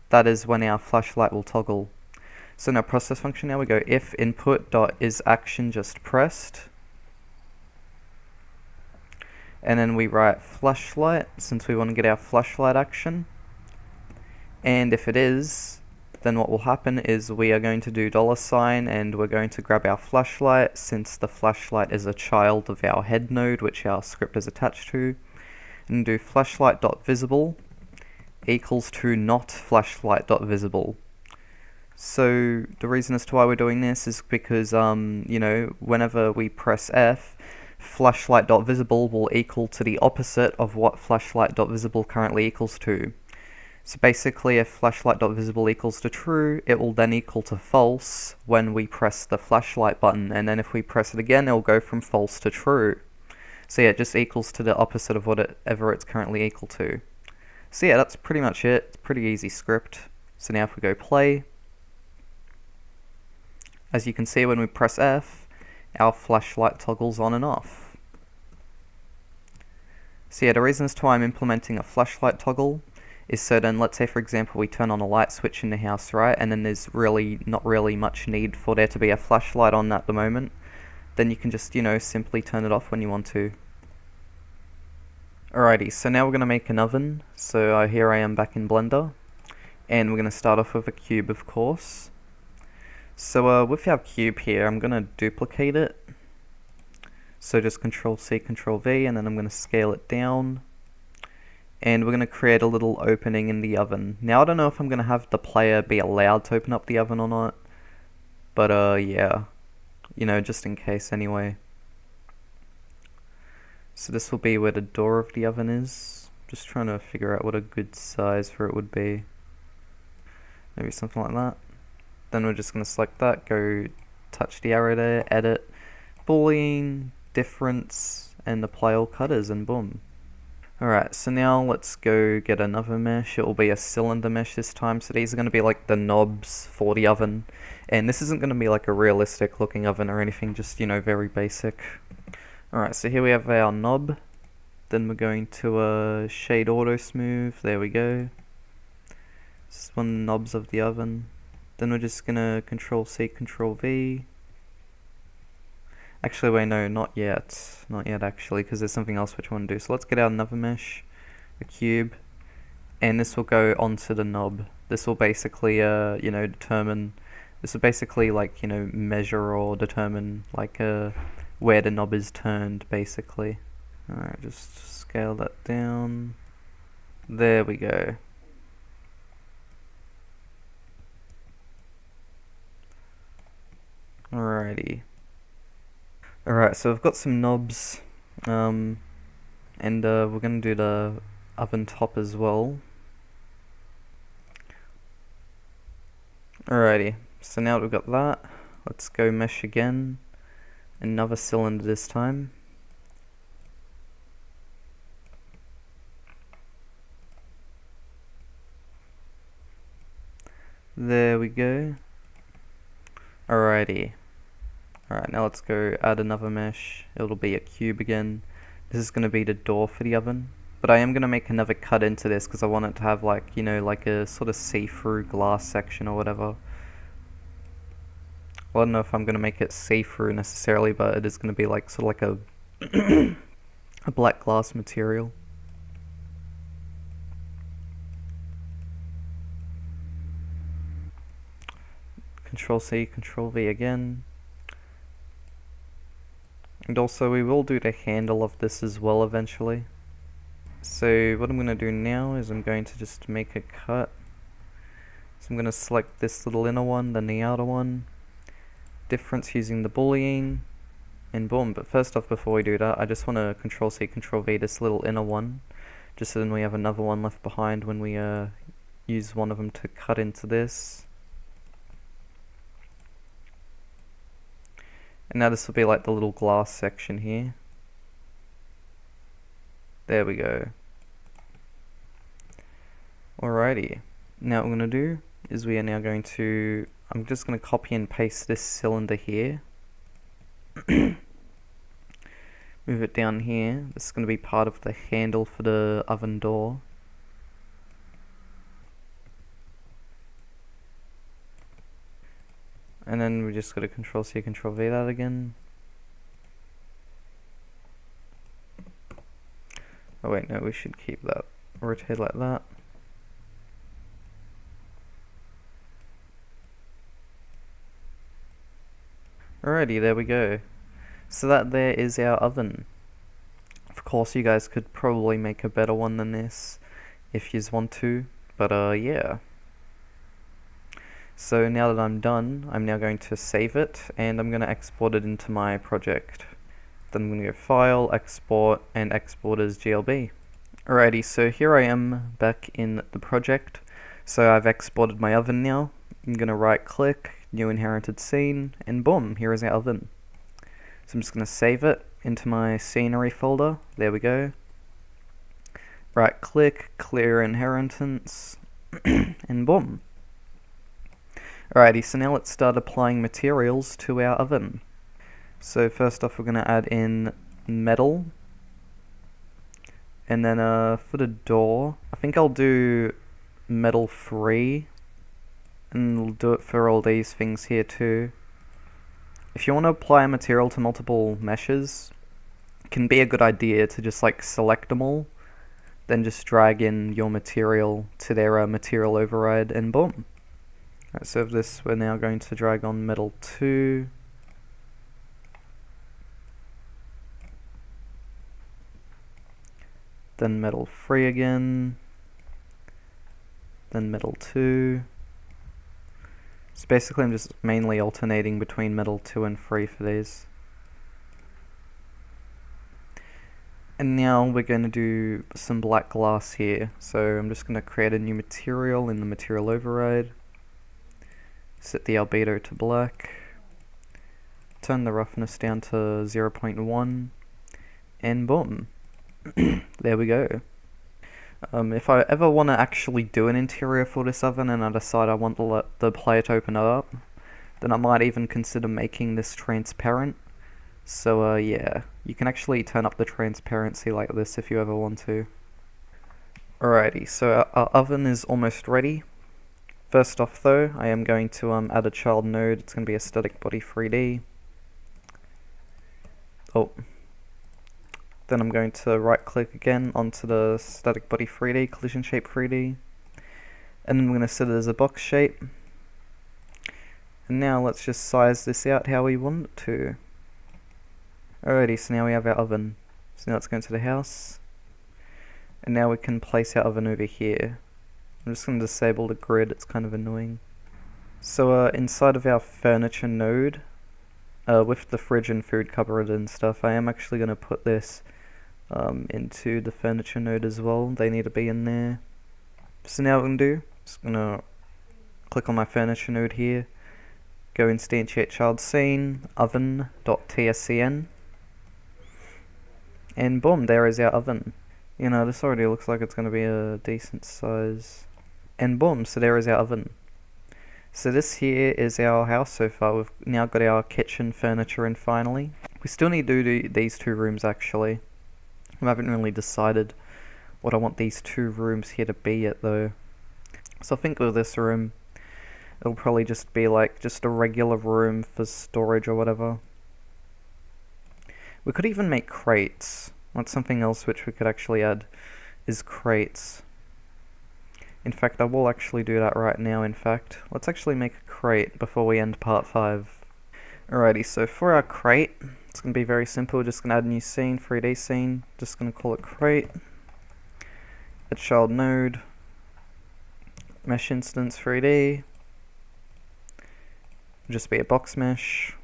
that is when our flashlight will toggle. So in our process function now we go if input.isAction just pressed, and then we write flashlight since we want to get our flashlight action. And if it is, then what will happen is we are going to do $, and we're going to grab our flashlight, since the flashlight is a child of our head node which our script is attached to, and do flashlight.visible equals to not flashlight.visible. So the reason as to why we're doing this is because whenever we press F, flashlight.visible will equal to the opposite of what flashlight.visible currently equals to. So basically, if flashlight.visible equals to true, it will then equal to false when we press the flashlight button, and then if we press it again, it will go from false to true. So yeah, it just equals to the opposite of whatever it's currently equal to. So yeah, that's pretty much it. It's a pretty easy script. So now if we go play, as you can see when we press F, our flashlight toggles on and off. So yeah, the reason as to why I'm implementing a flashlight toggle is so then, let's say for example we turn on a light switch in the house, right, and then there's not really much need for there to be a flashlight on at the moment, then you can just, simply turn it off when you want to. Alrighty, so now we're going to make an oven. So here I am back in Blender, and we're going to start off with a cube, of course. So with our cube here, I'm going to duplicate it. So just Control-C, Control-V, and then I'm going to scale it down. And we're going to create a little opening in the oven. Now I don't know if I'm going to have the player be allowed to open up the oven or not, but yeah, just in case anyway. So this will be where the door of the oven is. Just trying to figure out what a good size for it would be. Maybe something like that. Then we're just going to select that, go touch the arrow there, edit, boolean, difference, and apply all cutters, and boom. Alright, so now let's go get another mesh. It will be a cylinder mesh this time. So these are going to be like the knobs for the oven. And this isn't going to be like a realistic looking oven or anything, just, you know, very basic. Alright, so here we have our knob. Then we're going to shade auto smooth. There we go. This is one of the knobs of the oven. Then we're just going to Control C, Control V. Actually, wait, no, not yet. Not yet, actually, because there's something else which I want to do. So let's get out another mesh, a cube, and this will go onto the knob. This will basically, you know, determine. This will basically, like, you know, measure or determine, like, where the knob is turned, basically. Alright, just scale that down. There we go. Alrighty. Alright, so I've got some knobs, and we're going to do the oven top as well. Alrighty, so now that we've got that, let's go mesh again. Another cylinder this time. There we go. Alrighty. Alright, now let's go add another mesh. It'll be a cube again. This is going to be the door for the oven. But I am going to make another cut into this because I want it to have, like, you know, like a sort of see-through glass section or whatever. Well, I don't know if I'm going to make it see-through necessarily, but it is going to be like sort of like a a black glass material. Control C, Control V again. And also we will do the handle of this as well eventually. So what I'm going to do now is I'm going to just make a cut. So I'm going to select this little inner one, then the outer one. Difference using the boolean. And boom. But first off, before we do that, I just want to Control C, Control V this little inner one. Just so then we have another one left behind when we use one of them to cut into this. And now this will be like the little glass section here. There we go. Alrighty. Now what we're going to do is we are now going to... I'm just going to copy and paste this cylinder here. Move it down here. This is going to be part of the handle for the oven door. And then we just got to Control C, Control V that again. Oh wait, no, we should keep that. Rotate like that. Alrighty, there we go. So that there is our oven. Of course, you guys could probably make a better one than this if you want to, but yeah. So now that I'm done, I'm now going to save it, and I'm going to export it into my project. Then I'm going to go File, Export, and export as GLB. Alrighty, so here I am back in the project. So I've exported my oven now. I'm going to right click, New Inherited Scene, and boom, here is our oven. So I'm just going to save it into my scenery folder. There we go. Right click, Clear Inheritance, and boom. Alrighty, so now let's start applying materials to our oven. So first off, we're going to add in metal. And then for the door, I think I'll do metal 3. And we'll do it for all these things here too. If you want to apply a material to multiple meshes, it can be a good idea to just like select them all. Then just drag in your material to their material override and boom. Alright, so of this we're now going to drag on metal 2. Then metal 3 again. Then metal 2. So basically I'm just mainly alternating between metal 2 and 3 for these. And now we're going to do some black glass here. So I'm just going to create a new material in the material override. Set the albedo to black. Turn the roughness down to 0.1. And boom. There we go. If I ever want to actually do an interior for this oven and I decide I want to let the player to open it up, then I might even consider making this transparent. So yeah, you can actually turn up the transparency like this if you ever want to. Alrighty, so our oven is almost ready. First off though, I am going to add a child node. It's going to be a static body 3D. Oh. Then I'm going to right click again onto the static body 3D, collision shape 3D. And then I'm going to set it as a box shape. And now let's just size this out how we want it to. Alrighty, so now we have our oven. So now let's go into the house. And now we can place our oven over here. I'm just going to disable the grid, it's kind of annoying. So inside of our furniture node, with the fridge and food cupboard and stuff, I am actually going to put this into the furniture node as well. They need to be in there. So now what I'm going to do, just going to click on my furniture node here, go instantiate child scene, oven.tscn, and boom, there is our oven. You know, this already looks like it's going to be a decent size. And boom, so there is our oven. So this here is our house so far. We've now got our kitchen furniture in finally. We still need to do these two rooms actually. I haven't really decided what I want these two rooms here to be yet though. So I think with this room, it'll probably just be like just a regular room for storage or whatever. We could even make crates. That's something else which we could actually add, is crates. In fact, I will actually do that right now, in fact. Let's actually make a crate before we end part 5. Alrighty, so for our crate, it's going to be very simple. Just going to add a new scene, 3D scene. Just going to call it crate. A child node. Mesh instance 3D. Just be a box mesh.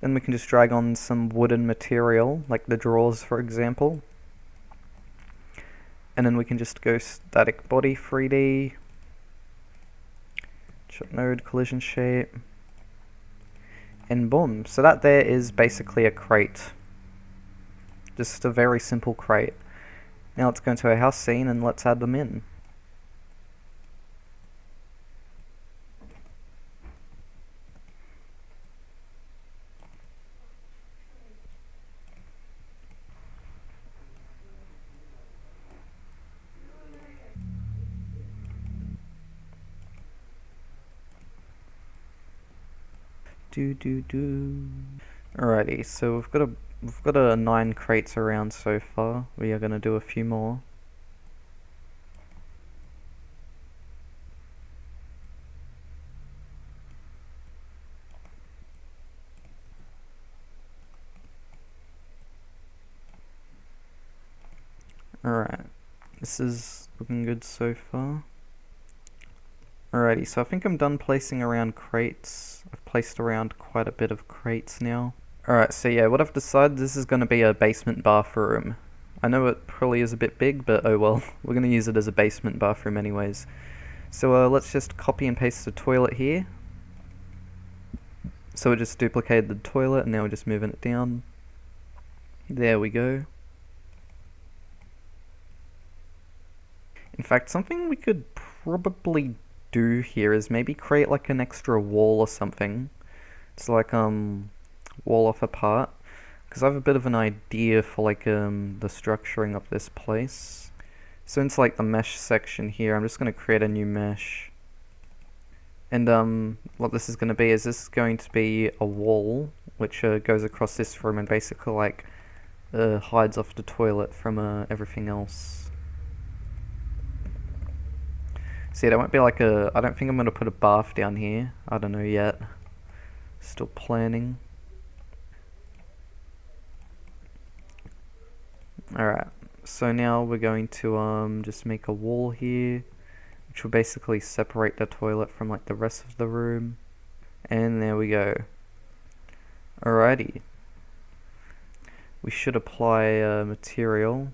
Then we can just drag on some wooden material, like the drawers for example. And then we can just go static body 3D. Node, collision shape. And boom. So that there is basically a crate. Just a very simple crate. Now let's go into our house scene and let's add them in. Alrighty, so we've got a 9 crates around so far. We are gonna do a few more. Alright, this is looking good so far. Alrighty, so I think I'm done placing around crates. I've placed around quite a bit of crates now. Alright, so yeah, what I've decided, this is going to be a basement bathroom. I know it probably is a bit big, but oh well. We're going to use it as a basement bathroom anyways. So let's just copy and paste the toilet here. So we just duplicated the toilet and now we're just moving it down. There we go. In fact, something we could probably do here is maybe create like an extra wall or something. It's like wall off a part, because I have a bit of an idea for like the structuring of this place. So into like the mesh section here, I'm just going to create a new mesh. And what this is going to be is this is going to be a wall which goes across this room and basically like hides off the toilet from everything else. See, there won't be like I don't think I'm going to put a bath down here. I don't know yet. Still planning. Alright, so now we're going to just make a wall here, which will basically separate the toilet from like the rest of the room. And there we go. Alrighty. We should apply material.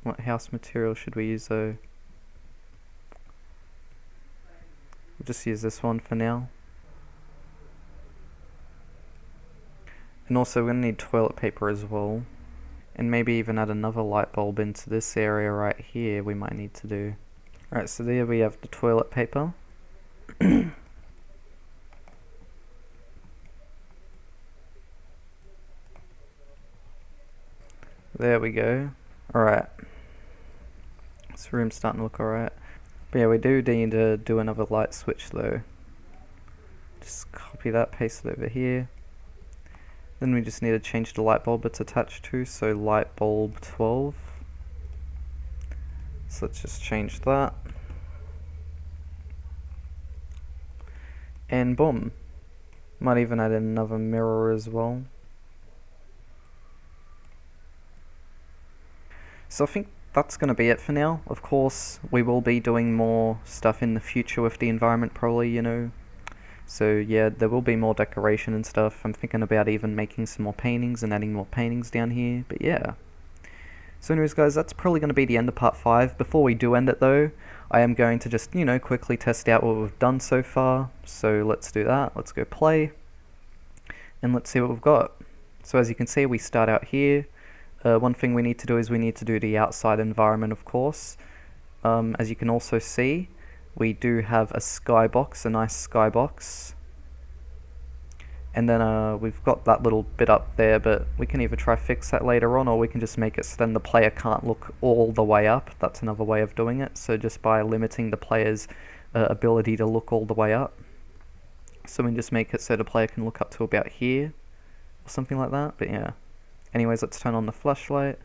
What house material should we use though? We'll just use this one for now. And also we're going to need toilet paper as well. And maybe even add another light bulb into this area right here we might need to do. Alright, so there we have the toilet paper. There we go. Alright. This room's starting to look alright. But yeah, we do need to do another light switch though. Just copy that, paste it over here. Then we just need to change the light bulb it's attached to, so light bulb 12. So let's just change that. And boom. Might even add another mirror as well. So I think that's going to be it for now. Of course, we will be doing more stuff in the future with the environment probably, you know. So yeah, there will be more decoration and stuff. I'm thinking about even making some more paintings and adding more paintings down here, but yeah. So anyways guys, that's probably going to be the end of part 5. Before we do end it though, I am going to just, you know, quickly test out what we've done so far. So let's do that. Let's go play. And let's see what we've got. So as you can see, we start out here. One thing we need to do is we need to do the outside environment, of course. As you can also see, we do have a skybox, a nice skybox. And then we've got that little bit up there, but we can either try fix that later on, or we can just make it so then the player can't look all the way up. That's another way of doing it. So just by limiting the player's ability to look all the way up. So we can just make it so the player can look up to about here, or something like that, but yeah. Anyways, let's turn on the flashlight.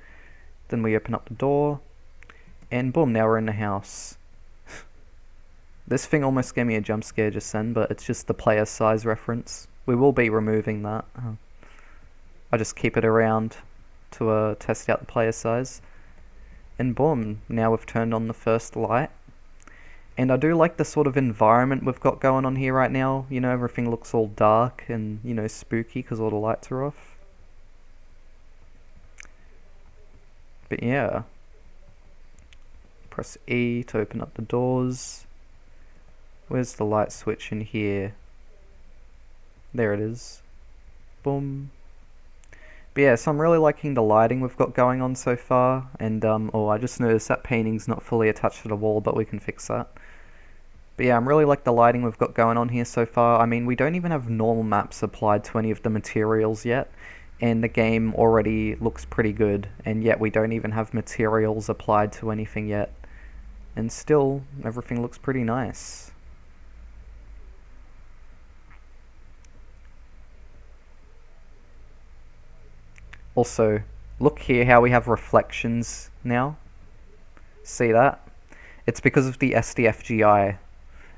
Then we open up the door. And boom, now we're in the house. This thing almost gave me a jump scare just then, but it's just the player size reference. We will be removing that. I just keep it around to test out the player size. And boom, now we've turned on the first light. And I do like the sort of environment we've got going on here right now. You know, everything looks all dark and, you know, spooky because all the lights are off. But yeah. Press E to open up the doors. Where's the light switch in here? There it is. Boom. But yeah, so I'm really liking the lighting we've got going on so far. And oh, I just noticed that painting's not fully attached to the wall, but we can fix that. But yeah, I'm really like the lighting we've got going on here so far. I mean, we don't even have normal maps applied to any of the materials yet. And the game already looks pretty good, and yet we don't even have materials applied to anything yet. And still, everything looks pretty nice. Also, look here how we have reflections now. See that? It's because of the SDFGI.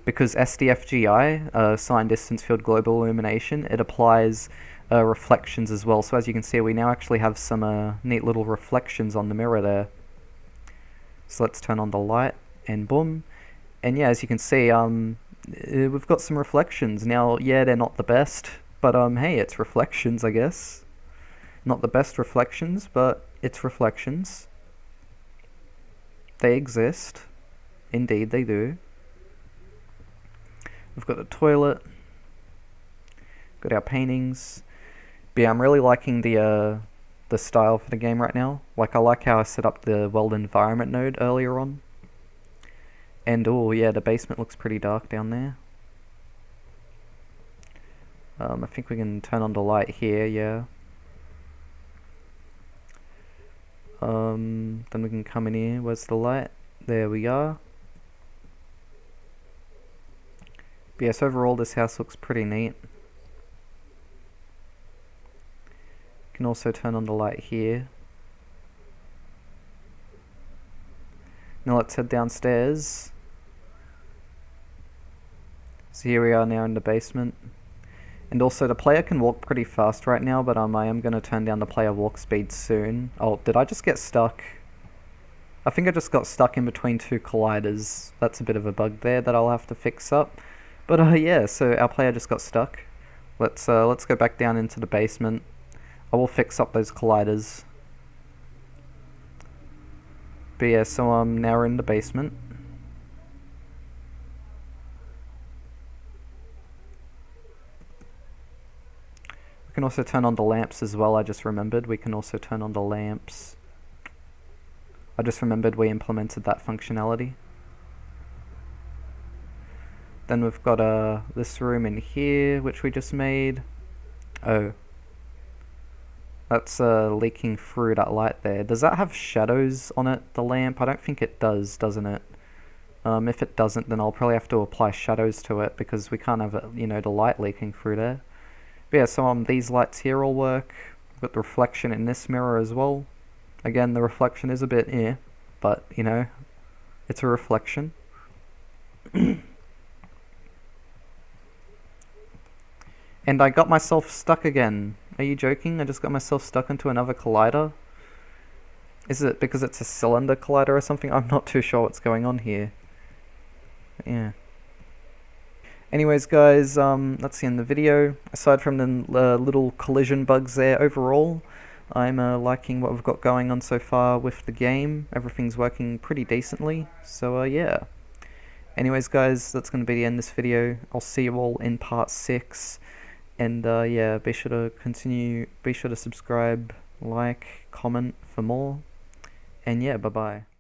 Because SDFGI, Sign Distance Field Global Illumination, it applies reflections as well. So as you can see, we now actually have some neat little reflections on the mirror there. So let's turn on the light, and boom. And yeah, as you can see, we've got some reflections. Now, yeah, they're not the best, but hey, it's reflections, I guess. Not the best reflections, but it's reflections. They exist. Indeed, they do. We've got the toilet. Got our paintings. But yeah, I'm really liking the style for the game right now. Like, I like how I set up the world environment node earlier on. And oh yeah, the basement looks pretty dark down there. I think we can turn on the light here, yeah. Then we can come in here. Where's the light? There we are. But yes, overall this house looks pretty neat. Can also turn on the light here. Now let's head downstairs. So here we are now in the basement. And also the player can walk pretty fast right now, but I am going to turn down the player walk speed soon. Oh, did I just get stuck? I think I just got stuck in between two colliders. That's a bit of a bug there that I'll have to fix up. But yeah, so our player just got stuck. Let's go back down into the basement. I will fix up those colliders. But yeah, so now we're in the basement. can also turn on the lamps as well. I just remembered we can also turn on the lamps. I just remembered we implemented that functionality. Then we've got this room in here, which we just made. Oh. That's leaking through that light there. Does that have shadows on it, the lamp? I don't think it does, doesn't it? If it doesn't, then I'll probably have to apply shadows to it because we can't have the light leaking through there. But yeah, so these lights here all work. We've got the reflection in this mirror as well. Again, the reflection is a bit but it's a reflection. And I got myself stuck again. Are you joking? I just got myself stuck into another collider? Is it because it's a cylinder collider or something? I'm not too sure what's going on here. But yeah. Anyways guys, that's the end of the video. Aside from the little collision bugs there, overall, I'm liking what we've got going on so far with the game. Everything's working pretty decently, so yeah. Anyways guys, that's going to be the end of this video. I'll see you all in part 6. And yeah, be sure to subscribe, like, comment for more. And yeah, bye bye.